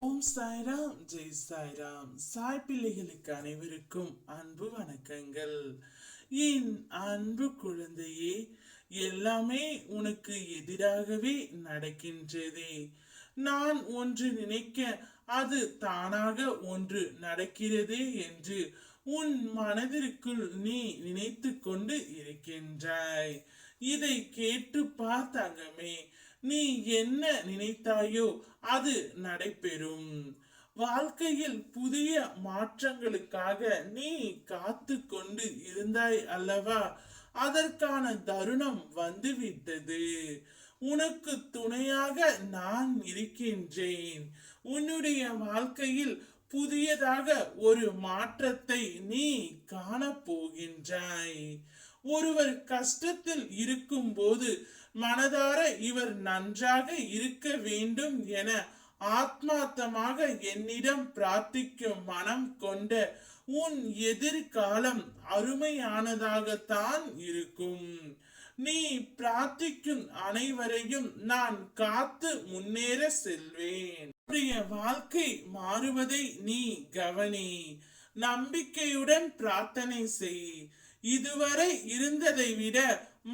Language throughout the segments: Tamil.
ஓம் சாய்ராம், ஜெய் சாய்ராம். சாய் பிள்ளைகளுக்கு அனைவருக்கும் அன்பு வணக்கங்கள். என் அன்பு குழந்தையே, எல்லாமே உனக்கு எதிராகவே நடக்கின்றது. நான் ஒன்று நினைக்க அது தானாக ஒன்று நடக்கிறது என்று உன் மனதிற்குள் நீ நினைத்து கொண்டு இருக்கின்றாய். இதை கேட்டு பார்த்தங்கமே, நீ என்ன நினைத்தாயோ அது நடைபெறும். வாழ்க்கையில் புதிய மாற்றங்களுக்காக நீ காத்து கொண்டு இருந்தாய் அல்லவா? அதற்கான தருணம் வந்துவிட்டது. உனக்கு துணையாக நான் இருக்கின்றேன். உன்னுடைய வாழ்க்கையில் புதியதாக ஒரு மாற்றத்தை நீ காணப்போகின்றாய். ஒருவர் கஷ்டத்தில் இருக்கும் போது மனதார இவர் நன்றாக இருக்க வேண்டும் என ஆத்மார்த்தமாக என்னிடம் பிரார்த்திக்கும் மனம் கொண்ட உன் எதிர்காலம் அருமையானதாகத்தான் இருக்கும். நீ பிரார்த்திக்கும் அனைவரையும் நான் காத்து முன்னேற செல்வேன். வாழ்க்கை மாறுவதை நீ கவனி. நம்பிக்கையுடன் பிரார்த்தனை செய். இதுவரை இருந்ததை விட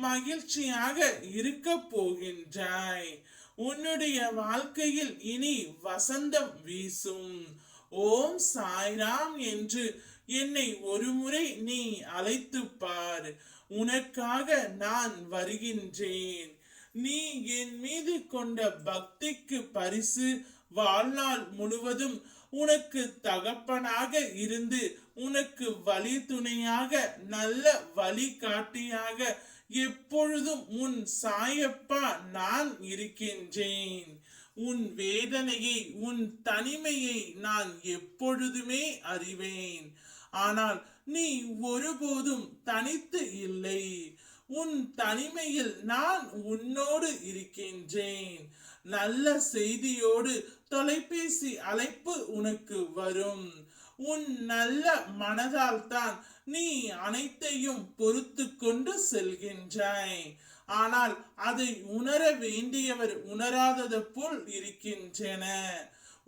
மகிழ்ச்சியாக இருக்க போகின்றாய். உன்னுடைய வாழ்க்கையில் இனி வசந்தம் வீசும். ஓம் சாய்ராம் என்று என்னை ஒருமுறை நீ அழைத்து பார். உனக்காக நான் வருகின்றேன். நீ என் மீது கொண்ட பக்திக்கு பரிசு வாழ்நாள் முழுவதும் உனக்கு தகப்பனாக இருந்து உனக்கு வழி துணையாக நல்ல வழிகாட்டியாக எப்பொழுதும் உன் சாயப்பா நான் இருக்கின்றேன். உன் வேதனையை உன் தனிமையை நான் எப்பொழுதுமே அறிவேன். ஆனால் நீ ஒருபோதும் தனித்து இல்லை. உன் தனிமையில் நான் உன்னோடு இருக்கின்றேன். நல்ல செய்தியோடு தொலைபேசி அழைப்பு உனக்கு வரும். உன் நல்ல மனதால் தான் நீ அனைத்தையும் பொறுத்து கொண்டு செல்கின்றாய். ஆனால் அதை உணர வேண்டியவர் உணராதது போல் இருக்கின்றன.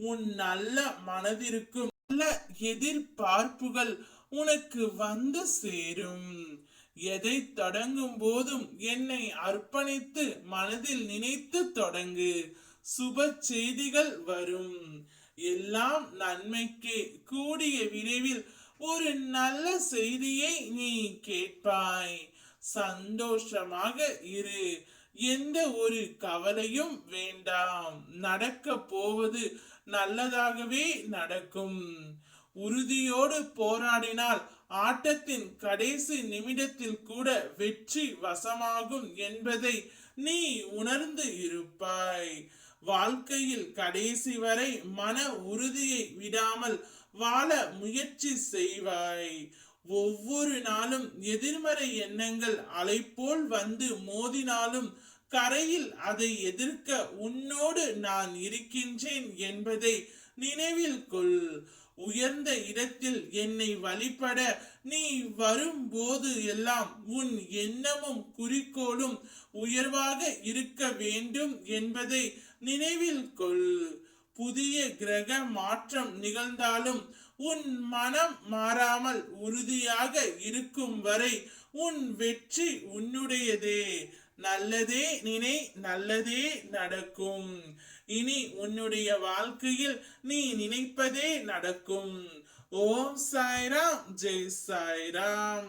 உன் நல்ல மனதிற்கும் நல்ல எதிர்பார்ப்புகள் உனக்கு வந்து சேரும். எதை தொடங்கும் போதும் என்னை அர்ப்பணித்து மனதில் நினைத்து தொடங்கு. சுப செய்திகள் வரும். எல்லாம் நன்மைக்கு. கூடிய விரைவில் ஒரு நல்ல செய்தியை நீ கேட்பாய். சந்தோஷமாக இரு. எந்த ஒரு கவலையும் வேண்டாம். நடக்க போவது நல்லதாகவே நடக்கும். உறுதியோடு போராடினால் ஆட்டத்தின் கடைசி நிமிடத்தில் கூட வெற்றி வசமாகும் என்பதை நீ உணர்ந்து இருப்பாய். வாழ்க்கையில் கடைசி வரை மன உறுதியை விடாமல் வாழ முயற்சி செய்வாய். ஒவ்வொரு நாளும் எதிர்மறை எண்ணங்கள் அலைபோல் வந்து மோதினாலும் கரையில் அதை எதிர்க்க உன்னோடு நான் இருக்கின்றேன் என்பதை நினைவில் கொள். உயர்ந்த இடத்தில் என்னை வழிபட நீ வரும்போது எல்லாம் உன் எண்ணமும் குறிக்கோளும் உயர்வாக இருக்க வேண்டும் என்பதை நினைவில் கொள். புதிய கிரக மாற்றம் நிகழ்ந்தாலும் உன் மனம் மாறாமல் உறுதியாக இருக்கும் வரை உன் வெற்றி உன்னுடையதே. நல்லதே நினை, நல்லதே நடக்கும். இனி உன்னுடைய வாழ்க்கையில் நீ நினைப்பதே நடக்கும். ஓம் சாய்ராம், ஜெய் சாய்ராம்.